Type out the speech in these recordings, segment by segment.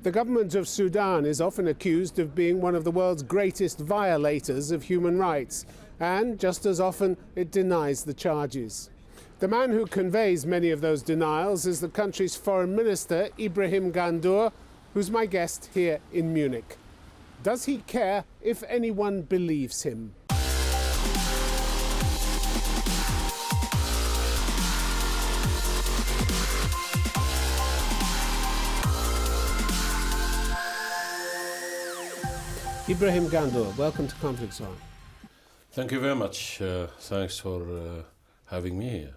The government of Sudan is often accused of being one of the world's greatest violators of human rights, and just as often it denies the charges. The man who conveys many of those denials is the country's foreign minister, Ibrahim Gandour, who's my guest here in Munich. Does he care if anyone believes him? Ibrahim Gandour, welcome to Conflict Zone. Thank you very much. Thanks for having me here.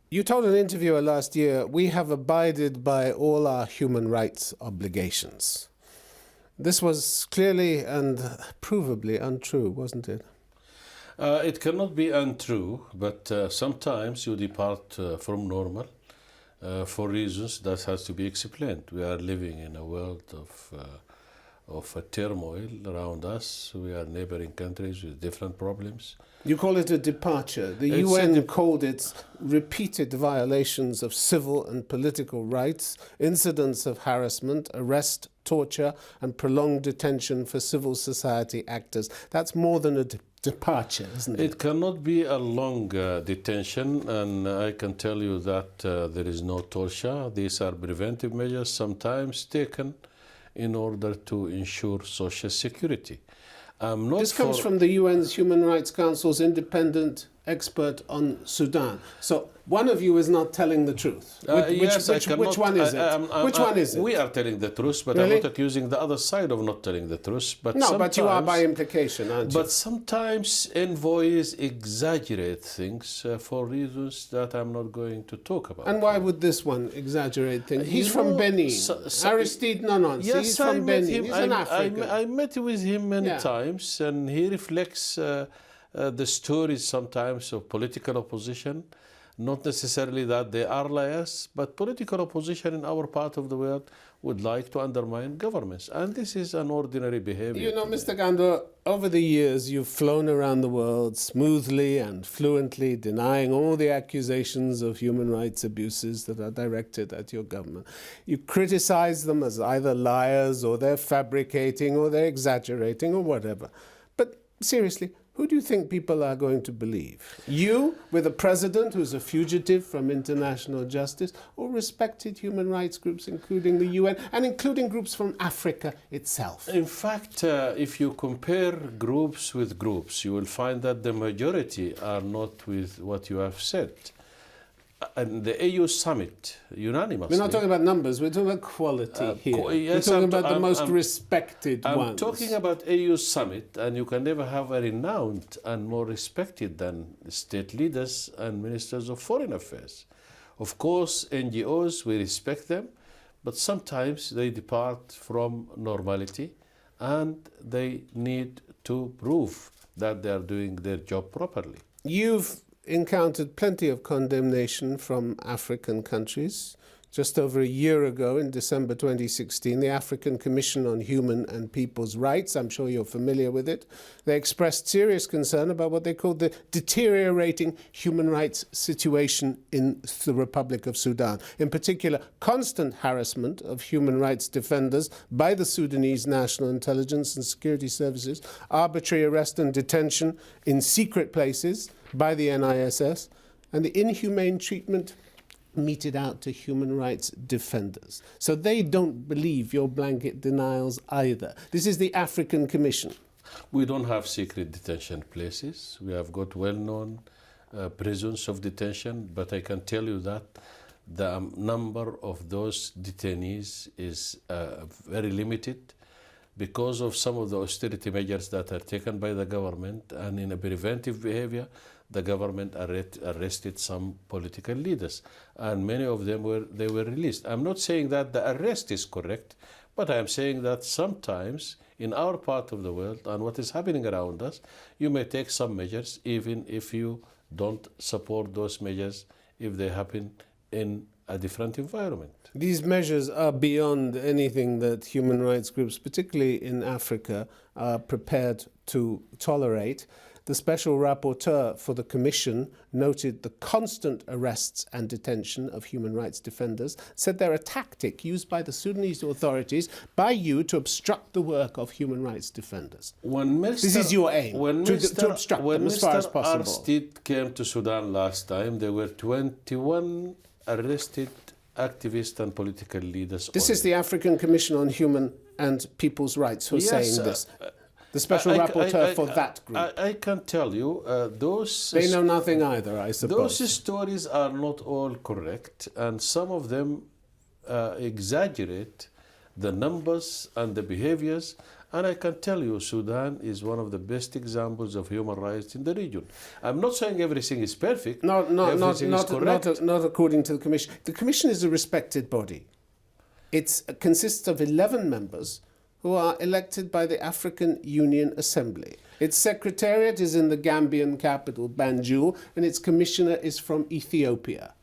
You told an interviewer last year, we have abided by all our human rights obligations. This was clearly and provably untrue, wasn't it? It cannot be untrue, but sometimes you depart from normal for reasons that has to be explained. We are living in a world of a turmoil around us. We are neighboring countries with different problems. You call it a departure. The UN called it repeated violations of civil and political rights, incidents of harassment, arrest, torture, and prolonged detention for civil society actors. That's more than a departure, isn't it? It cannot be a long detention, and I can tell you that there is no torture. These are preventive measures sometimes taken in order to ensure social security. This comes from the UN's Human Rights Council's independent expert on Sudan. So one of you is not telling the truth. Which one is it? Which one is it? We are telling the truth, but Really? I'm not accusing the other side of not telling the truth. But No, but you are by implication, aren't you? But sometimes envoys exaggerate things for reasons that I'm not going to talk about. And why would this one exaggerate things? He's You from know, Benin. so- Aristide Nonons. Yes, He's from Benin. He's an African. I met with him many Yeah. times, and he reflects the stories sometimes of political opposition. Not necessarily that they are liars, but political opposition in our part of the world would like to undermine governments. And this is an ordinary behavior. You know, Mr. Gandour, over the years you've flown around the world smoothly and fluently denying all the accusations of human rights abuses that are directed at your government. You criticize them as either liars or they're fabricating or they're exaggerating or whatever. But seriously, who do you think people are going to believe? You, with a president who's a fugitive from international justice, or respected human rights groups, including the UN, and including groups from Africa itself? In fact, if you compare groups with groups, you will find that the majority are not with what you have said. And the AU summit, unanimously... We're not talking about numbers, we're talking about quality here. Yes, we're talking about the most respected ones. I'm talking about AU summit, and you can never have a renowned and more respected than state leaders and ministers of foreign affairs. Of course, NGOs, we respect them, but sometimes they depart from normality, and they need to prove that they are doing their job properly. You've encountered plenty of condemnation from African countries. Just over a year ago, in December 2016, the African Commission on Human and People's Rights, I'm sure you're familiar with it, they expressed serious concern about what they called the deteriorating human rights situation in the Republic of Sudan. In particular, constant harassment of human rights defenders by the Sudanese National Intelligence and Security Services, arbitrary arrest and detention in secret places by the NISS, and the inhumane treatment meted out to human rights defenders. So they don't believe your blanket denials either. This is the African Commission. We don't have secret detention places. We have got well-known prisons of detention, but I can tell you that the number of those detainees is very limited because of some of the austerity measures that are taken by the government, and in a preventive behavior, the government arrested some political leaders, and many of them were released. I'm not saying that the arrest is correct, but I am saying that sometimes in our part of the world and what is happening around us, you may take some measures even if you don't support those measures if they happen in a different environment. These measures are beyond anything that human rights groups, particularly in Africa, are prepared to tolerate. The special rapporteur for the Commission noted the constant arrests and detention of human rights defenders, said they're a tactic used by the Sudanese authorities by you to obstruct the work of human rights defenders. This is your aim, to obstruct them as far as possible. When Mr. Arstid came to Sudan last time, there were 21 arrested activists and political leaders. This is the African Commission on Human and People's Rights who are saying this. The special rapporteur for that group. I can tell you, those... They know nothing either, I suppose. Those stories are not all correct, and some of them exaggerate the numbers and the behaviors. And I can tell you, Sudan is one of the best examples of human rights in the region. I'm not saying everything is perfect. Not according to the Commission. The Commission is a respected body. It consists of 11 members who are elected by the African Union Assembly. Its secretariat is in the Gambian capital, Banjul, and its commissioner is from Ethiopia.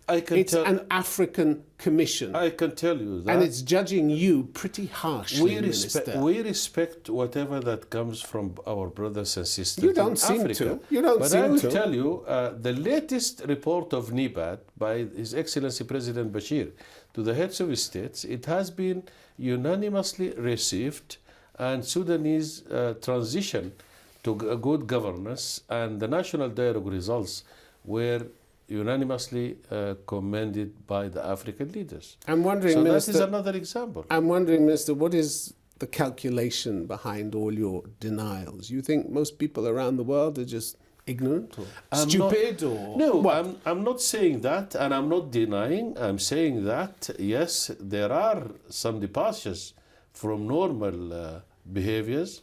It's an African commission. I can tell you that. And it's judging you pretty harshly, Minister. We respect whatever that comes from our brothers and sisters You don't in seem Africa. to. You don't but seem to. I will tell you, the latest report of NIBAD by His Excellency President Bashir to the heads of states, it has been unanimously received, and Sudanese transition to good governance and the national dialogue results were unanimously commended by the African leaders. I'm wondering, so Minister, that is another example. I'm wondering, Minister, what is the calculation behind all your denials? You think most people around the world are just ignorant or stupid? No, I'm not saying that, and I'm not denying. I'm saying that, yes, there are some departures from normal behaviors,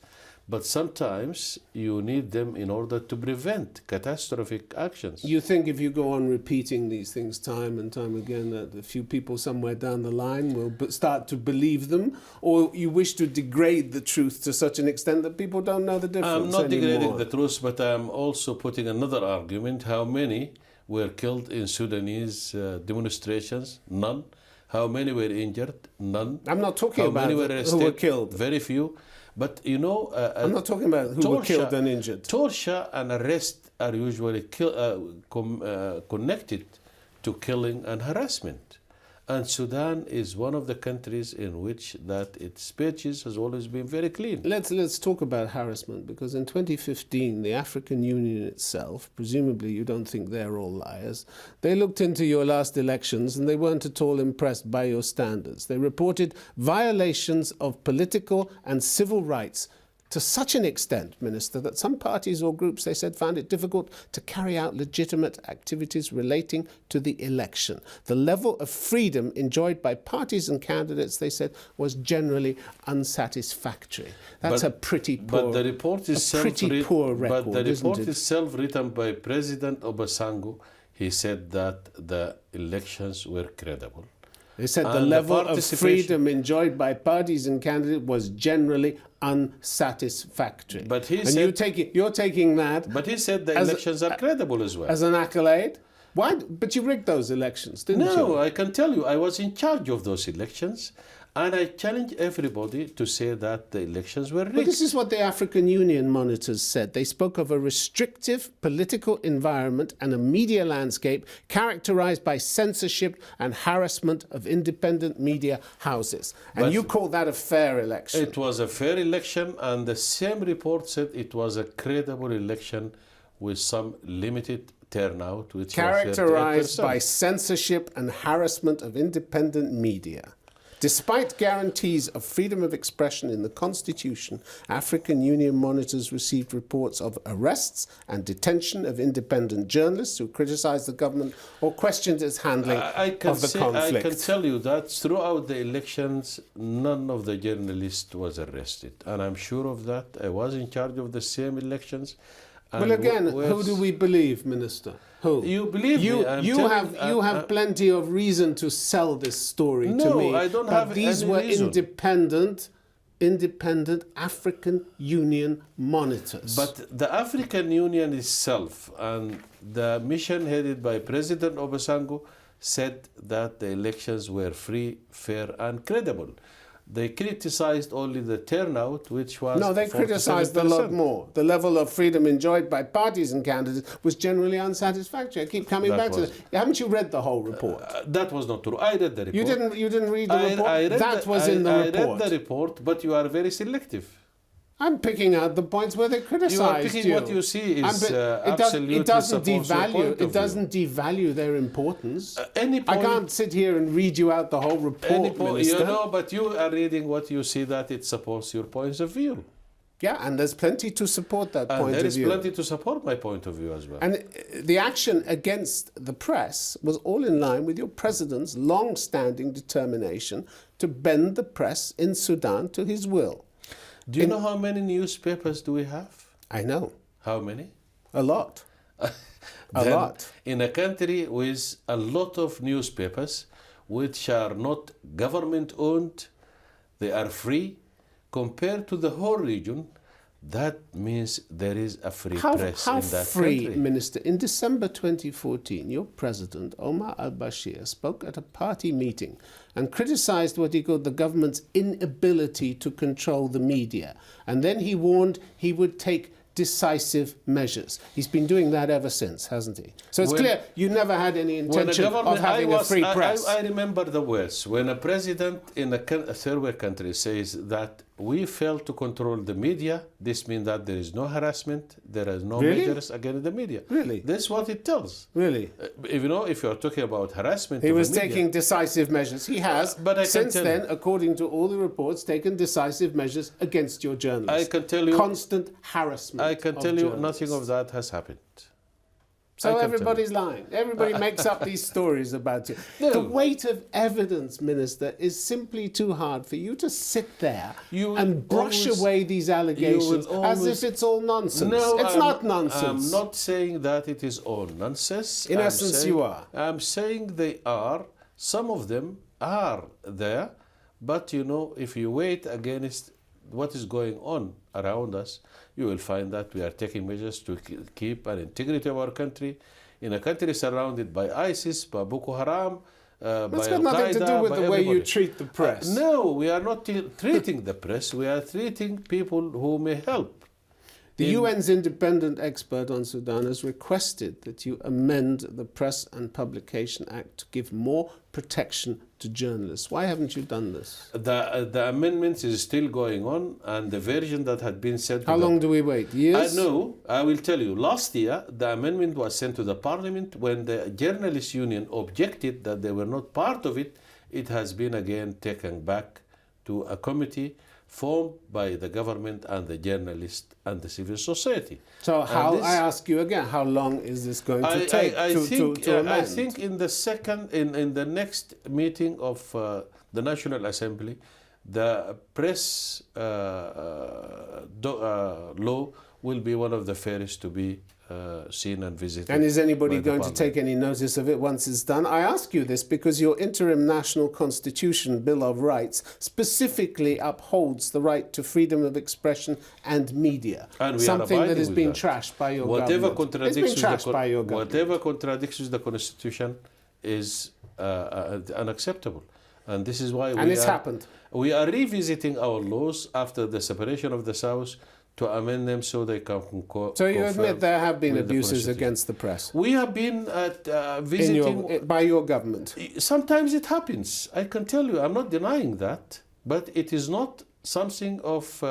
but sometimes you need them in order to prevent catastrophic actions. You think if you go on repeating these things time and time again that a few people somewhere down the line will start to believe them, or you wish to degrade the truth to such an extent that people don't know the difference I'm not anymore? degrading the truth, but I'm also putting another argument. How many were killed in Sudanese demonstrations? None. How many were injured? None. I'm not talking How about many were arrested? who were killed. Very few. But you know, I'm not talking about who were killed and injured. Torture and arrest are usually connected to killing and harassment. And Sudan is one of the countries in which that its speeches has always been very clean. Let's talk about harassment, because in 2015, the African Union itself, presumably you don't think they're all liars, they looked into your last elections and they weren't at all impressed by your standards. They reported violations of political and civil rights to such an extent, Minister, that some parties or groups, they said, found it difficult to carry out legitimate activities relating to the election. The level of freedom enjoyed by parties and candidates, they said, was generally unsatisfactory. That's a pretty poor record, But the report is self-written by President Obasanjo. He said that the elections were credible. They said the level of freedom enjoyed by parties and candidates was generally unsatisfactory. But he and said, you're taking that. But he said the elections are credible as well. As an accolade. Why? But you rigged those elections, didn't you? No, I can tell you, I was in charge of those elections. And I challenge everybody to say that the elections were rigged. But this is what the African Union monitors said. They spoke of a restrictive political environment and a media landscape characterized by censorship and harassment of independent media houses. And But you call that a fair election. It was a fair election, and the same report said it was a credible election with some limited turnout, which characterized was by censorship and harassment of independent media. Despite guarantees of freedom of expression in the Constitution, African Union monitors received reports of arrests and detention of independent journalists who criticized the government or questioned its handling of the conflict. I can tell you that throughout the elections, none of the journalists was arrested. And I'm sure of that. I was in charge of the same elections. Well, again, who do we believe, Minister? Who? You believe you, me? You have plenty of reason to sell this story to me. No, I don't have any these were reason. independent African Union monitors. But the African Union itself and the mission headed by President Obasanjo said that the elections were free, fair, and credible. They criticized only the turnout, which was No, they criticized a lot 47%. more. The level of freedom enjoyed by parties and candidates was generally unsatisfactory. I keep coming back to that. Haven't you read the whole report? That was not true. I read the report. You didn't read the report? I read That was in the report. I read the report, but you are very selective. I'm picking out the points where they criticized You are picking what you see is absolutely it doesn't supports your point of it doesn't devalue their importance. Any I point, can't sit here and read you out the whole report, Minister. you know, but you are reading what you see that it supports your points of view. Yeah, and there's plenty to support that point of view. There is plenty to support my point of view as well. And the action against the press was all in line with your president's long-standing determination to bend the press in Sudan to his will. Do you know how many newspapers do we have? I know. How many? A lot. A lot. In a country with a lot of newspapers, which are not government-owned, they are free, compared to the whole region, that means there is a free press in that free, country. Minister? In December 2014, your president, Omar al-Bashir, spoke at a party meeting and criticized what he called the government's inability to control the media. And then he warned he would take decisive measures. He's been doing that ever since, hasn't he? So it's clear you never had any intention of having a free press. I remember the words. When a president in a third world country says that we fail to control the media, this means that there is no harassment, there is no measures against the media. Really? That's what it tells. Really? If you are talking about harassment, he was taking decisive measures. He has, but since then, according to all the reports, taken decisive measures against your journalists. I can tell you, constant harassment. I can tell you nothing of that has happened. So everybody's lying. Everybody makes up these stories about you. No. The weight of evidence, Minister, is simply too hard for you to sit there and brush away these allegations as if it's all nonsense. No, it's not nonsense. I'm not saying that it is all nonsense. In essence, you are. I'm saying they are. Some of them are there. But, you know, if you wait against what is going on around us, you will find that we are taking measures to keep an integrity of our country. In a country surrounded by ISIS, by Boko Haram, by Al-Qaeda, That's got nothing to do with the way you treat the press. No, we are not treating the press. We are treating people who may help. The UN's independent expert on Sudan has requested that you amend the Press and Publication Act to give more protection to journalists. Why haven't you done this? The amendment is still going on, and the version that had been sent How long do we wait? Years? No, I will tell you. Last year, the amendment was sent to the parliament. When the journalists union objected that they were not part of it, it has been again taken back to a committee formed by the government and the journalists and the civil society. So I ask you again, how long is this going to take to amend? I think in the next meeting of the National Assembly, the press law will be one of the first to be seen and visited. And is anybody going to take any notice of it once it's done? I ask you this because your interim national constitution, Bill of Rights, specifically upholds the right to freedom of expression and media. And something that has been trashed by your government. It's been trashed by your government. Whatever contradicts the constitution is unacceptable. And this is why we are revisiting our laws after the separation of the South to amend them so they can So you admit there have been abuses against the press? We have been visiting... by your government? Sometimes it happens. I can tell you, I'm not denying that. But it is not something of...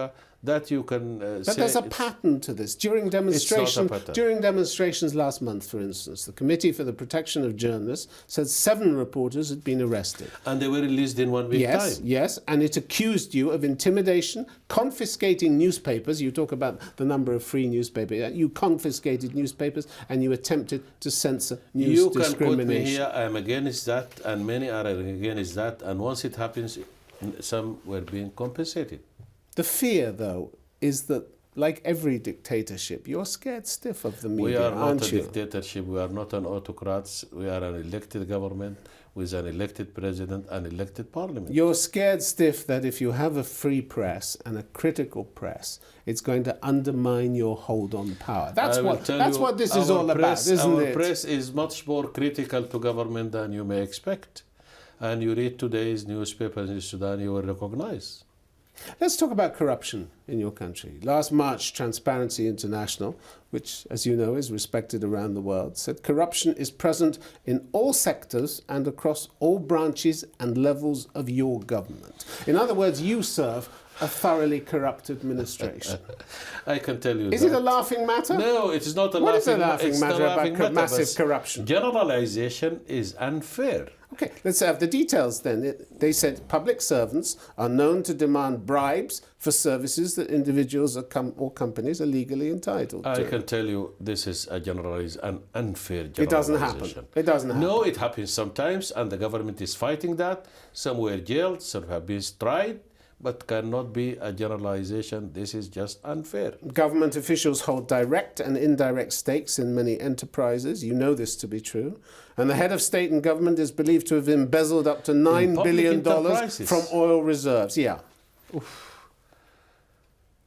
that you can But there's a pattern to this. During demonstrations last month, for instance, the Committee for the Protection of Journalists said 7 reporters had been arrested. And they were released in 1 week time. Yes, and it accused you of intimidation, confiscating newspapers. You talk about the number of free newspapers. You confiscated newspapers and you attempted to censor news discrimination. You can quote me here, I'm against that, and many are against that. And once it happens, some were being compensated. The fear, though, is that, like every dictatorship, you're scared stiff of the media, aren't you? We are not a dictatorship. We are not an autocrat. We are an elected government with an elected president and elected parliament. You're scared stiff that if you have a free press and a critical press, it's going to undermine your hold on power. That's what this is all about, isn't it? Our press is much more critical to government than you may expect. and you read today's newspapers in Sudan, you will recognize. Let's talk about corruption in your country. Last March, Transparency International, which, as you know, is respected around the world, said corruption is present in all sectors and across all branches and levels of your government. In other words, you serve a thoroughly corrupt administration. I can tell you Is it a laughing matter? No, it is not a What laughing is a laughing matter about massive corruption? Generalization is unfair. Okay, let's have the details then. They said public servants are known to demand bribes for services that individuals or companies are legally entitled to. I can tell you this is an unfair generalization. It doesn't happen. It doesn't happen. No, it happens sometimes, and the government is fighting that. Some were jailed, some have been tried, but cannot be a generalization. This is just unfair. Government officials hold direct and indirect stakes in many enterprises. You know this to be true. And the head of state and government is believed to have embezzled up to $9 billion from oil reserves. Yeah. Oof.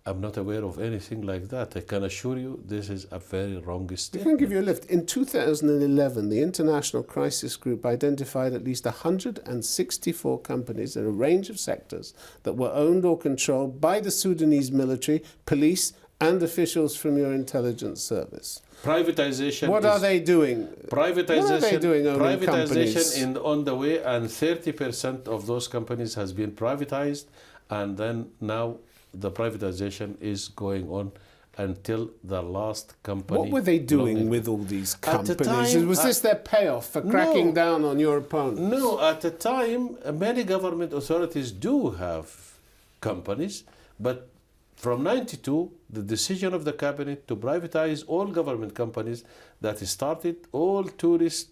I'm not aware of anything like that. I can assure you this is a very wrong I statement. can give you a lift. In 2011, the International Crisis Group identified at least 164 companies in a range of sectors that were owned or controlled by the Sudanese military, police, and officials from your intelligence service. Privatization. What are they doing? Privatization. What are they doing owning companies? Privatization on the way, and 30% of those companies has been privatized, and then now the privatization is going on until the last company. What were they doing with all these companies? Was this their payoff for cracking down on your opponents? No, at the time, many government authorities do have companies, but from 92, the decision of the cabinet to privatize all government companies that started, all hotels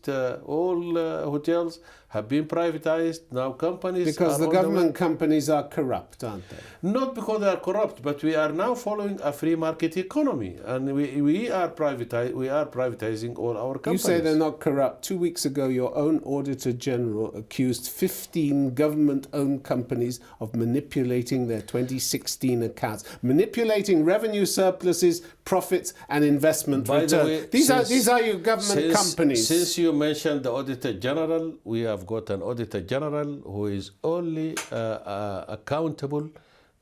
have been privatized. Now companies because the government companies are corrupt, aren't they? Not because they are corrupt, but we are now following a free market economy, and we are privatizing all our companies. You say they're not corrupt. 2 weeks ago, your own Auditor General accused 15 government-owned companies of manipulating their 2016 accounts, manipulating revenue surpluses, profits, and investment returns. These are your government companies. Since you mentioned the Auditor General, we have got an Auditor General who is only accountable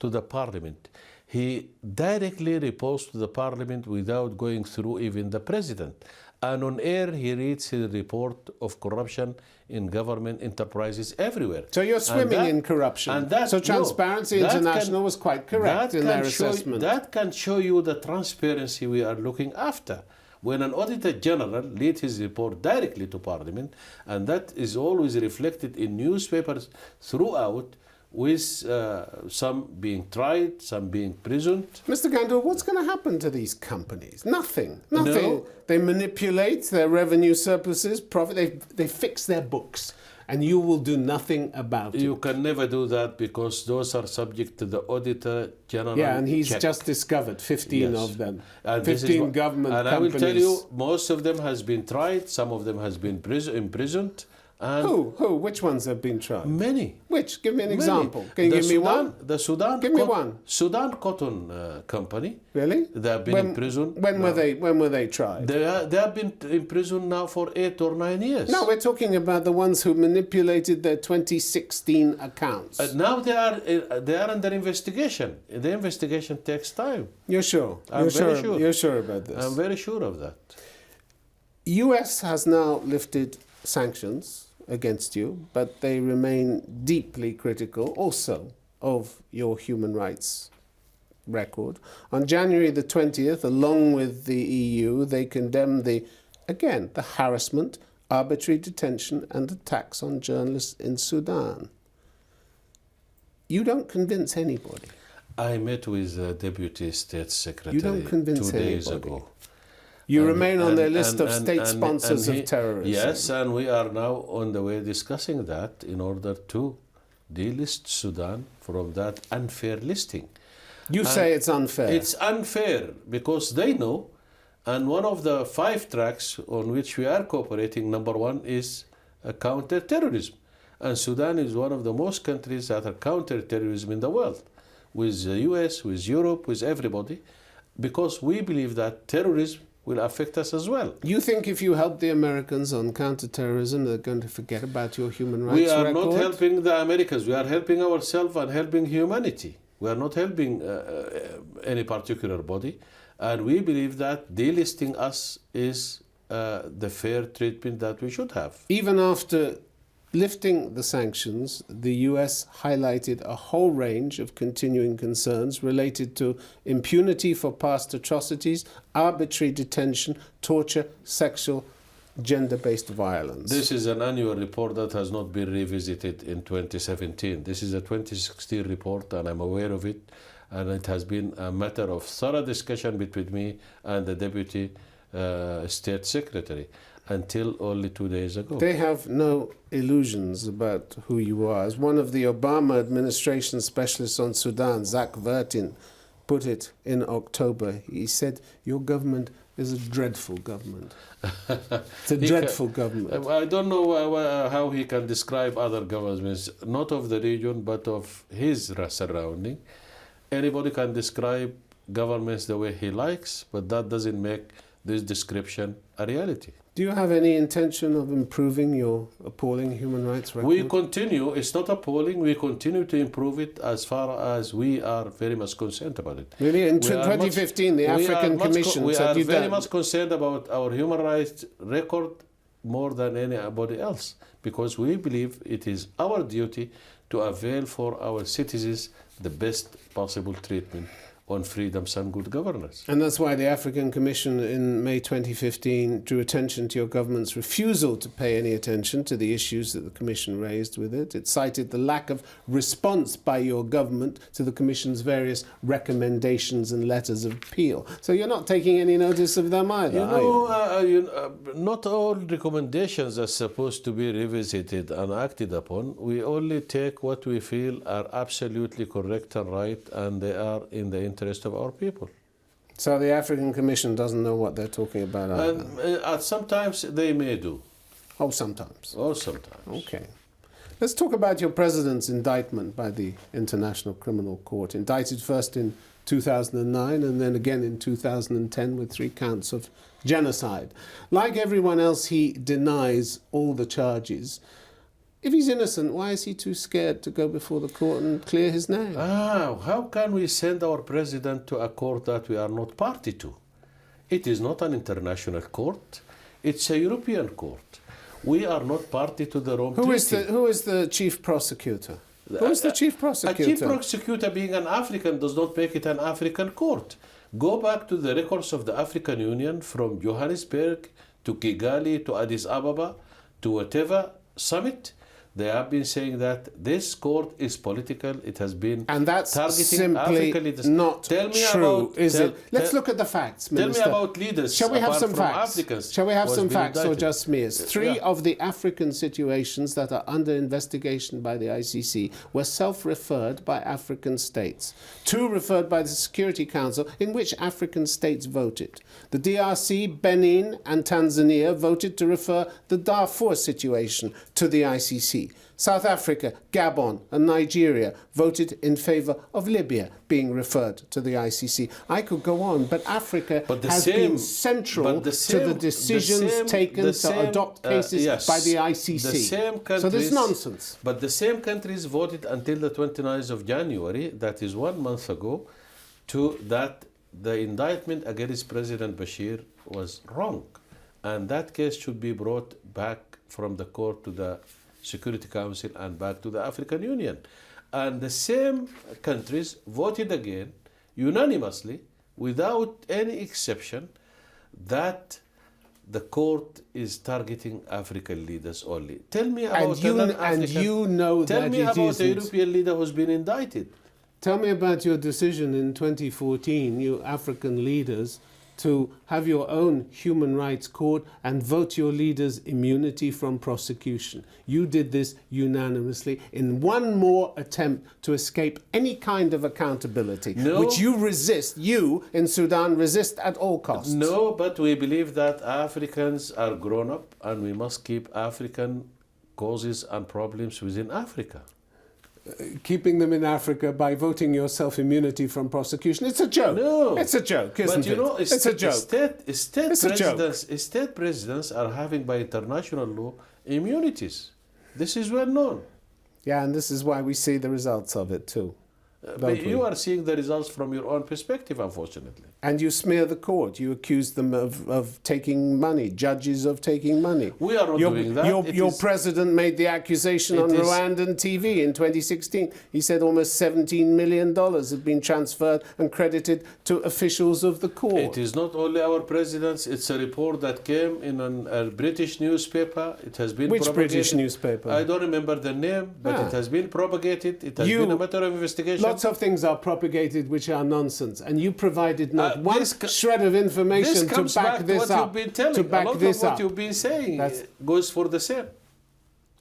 to the Parliament. He directly reports to the Parliament without going through even the President. And on air, he reads his report of corruption in government enterprises everywhere. So you're swimming in corruption. So Transparency International was quite correct in their assessment. That can show you the transparency we are looking after. When an Auditor General leads his report directly to Parliament, and that is always reflected in newspapers throughout, with some being tried, some being imprisoned. Mr. Gandour, what's going to happen to these companies? Nothing. No. They manipulate their revenue surpluses, profit. They fix their books, and you will do nothing about it. You can never do that because those are subject to the Auditor General. Yeah, and he's check. just discovered 15 of them. And 15 government companies. And I will tell you, most of them has been tried. Some of them has been imprisoned. And Who? Which ones have been tried? Many. Which? Give me an example. Can you give me one? The Sudan. Give me one. Sudan Cotton Company. Really? They have been in prison. When were they tried? They have been in prison now for 8 or 9 years. No, we're talking about the ones who manipulated their 2016 accounts. Now they are under investigation. The investigation takes time. You're sure? I'm very sure. You're sure about this? I'm very sure of that. US has now lifted sanctions against you, but they remain deeply critical also of your human rights record. On January the 20th, along with the EU, they condemned the harassment, arbitrary detention and attacks on journalists in Sudan. You don't convince anybody. I met with the Deputy State Secretary You don't convince 2 days anybody. ago. You remain on their list of state sponsors of terrorism. Yes, and we are now on the way discussing that in order to delist Sudan from that unfair listing. You say it's unfair. It's unfair because they know, and one of the 5 tracks on which we are cooperating, number 1 is counter-terrorism. And Sudan is one of the most countries that are counter-terrorism in the world, with the US, with Europe, with everybody, because we believe that terrorism will affect us as well. You think if you help the Americans on counterterrorism, they're going to forget about your human rights We are record? not helping the Americans. We are helping ourselves and helping humanity. We are not helping any particular body. And we believe that delisting us is the fair treatment that we should have. Even after lifting the sanctions, the US highlighted a whole range of continuing concerns related to impunity for past atrocities, arbitrary detention, torture, sexual, gender-based violence. This is an annual report that has not been revisited in 2017. This is a 2016 report, and I'm aware of it. And it has been a matter of thorough discussion between me and the Deputy State Secretary until only 2 days ago. They have no illusions about who you are. As one of the Obama administration specialists on Sudan, Zach Vertin, put it in October, he said, your government is a dreadful government. It's a dreadful government. I don't know how he can describe other governments, not of the region, but of his surrounding. Anybody can describe governments the way he likes, but that doesn't make this description a reality. Do you have any intention of improving your appalling human rights record? We continue, it's not appalling, we continue to improve it as far as we are very much concerned about it. Really? In 2015, the African Commission we said are you very much concerned about our human rights record more than anybody else, because we believe it is our duty to avail for our citizens the best possible treatment on freedoms and good governance. And that's why the African Commission in May 2015 drew attention to your government's refusal to pay any attention to the issues that the Commission raised with it. It cited the lack of response by your government to the Commission's various recommendations and letters of appeal. So you're not taking any notice of them either, are you? Not all recommendations are supposed to be revisited and acted upon. We only take what we feel are absolutely correct and right, and they are in the interest of our people. So the African Commission doesn't know what they're talking about either? Sometimes they may do. Oh, sometimes. Or sometimes. Okay. Let's talk about your president's indictment by the International Criminal Court. Indicted first in 2009 and then again in 2010 with 3 counts of genocide. Like everyone else, he denies all the charges. If he's innocent, why is he too scared to go before the court and clear his name? How can we send our president to a court that we are not party to? It is not an international court. It's a European court. We are not party to the Rome Treaty. Who is the chief prosecutor? Who is the chief prosecutor? A chief prosecutor being an African does not make it an African court. Go back to the records of the African Union from Johannesburg to Kigali to Addis Ababa to whatever summit. They have been saying that this court is political. It has been and that's targeting simply Africa. not tell me true, about, is tell, it? Let's look at the facts, Minister. Tell me about leaders. Shall we have some facts? Africans Shall we have some facts indicted. or just smears? 3 of the African situations that are under investigation by the ICC were self-referred by African states. 2 referred by the Security Council, in which African states voted. The DRC, Benin and Tanzania voted to refer the Darfur situation to the ICC. South Africa, Gabon and Nigeria voted in favour of Libya being referred to the ICC. I could go on, but Africa has been central to the decisions taken to adopt cases by the ICC. So this is nonsense. But the same countries voted until the 29th of January, that is 1 month ago, that the indictment against President Bashir was wrong. And that case should be brought back from the court to the Security Council and back to the African Union. And the same countries voted again unanimously, without any exception, that the court is targeting African leaders only. Tell me about Tell me about a European leader who's been indicted. Tell me about your decision in 2014, you African leaders, to have your own human rights court and vote your leaders immunity from prosecution. You did this unanimously in one more attempt to escape any kind of accountability, which you resist, you in Sudan resist at all costs. No, but we believe that Africans are grown up and we must keep African causes and problems within Africa. keeping them in Africa by voting yourself immunity from prosecution. It's a joke. No. It's a joke, isn't But you know, it? It's a joke. State presidents are having by international law immunities. This is well known. Yeah, and this is why we see the results of it too. But you are seeing the results from your own perspective, unfortunately. And you smear the court. You accuse them of taking money, judges of taking money. We are not doing that. Your president made the accusation on Rwandan TV in 2016. He said almost $17 million had been transferred and credited to officials of the court. It is not only our presidents. It's a report that came in a British newspaper. It has been Which British newspaper? I don't remember the name, but it has been propagated. It has been a matter of investigation. Lots of things are propagated which are nonsense, and you provided not one shred of information to back this up. What you've been telling. To back a lot this of what up. you've been saying goes for the same.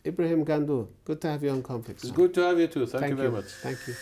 Ibrahim Gandour, good to have you on Complex. It's good to have you too. Thank you very much. Thank you.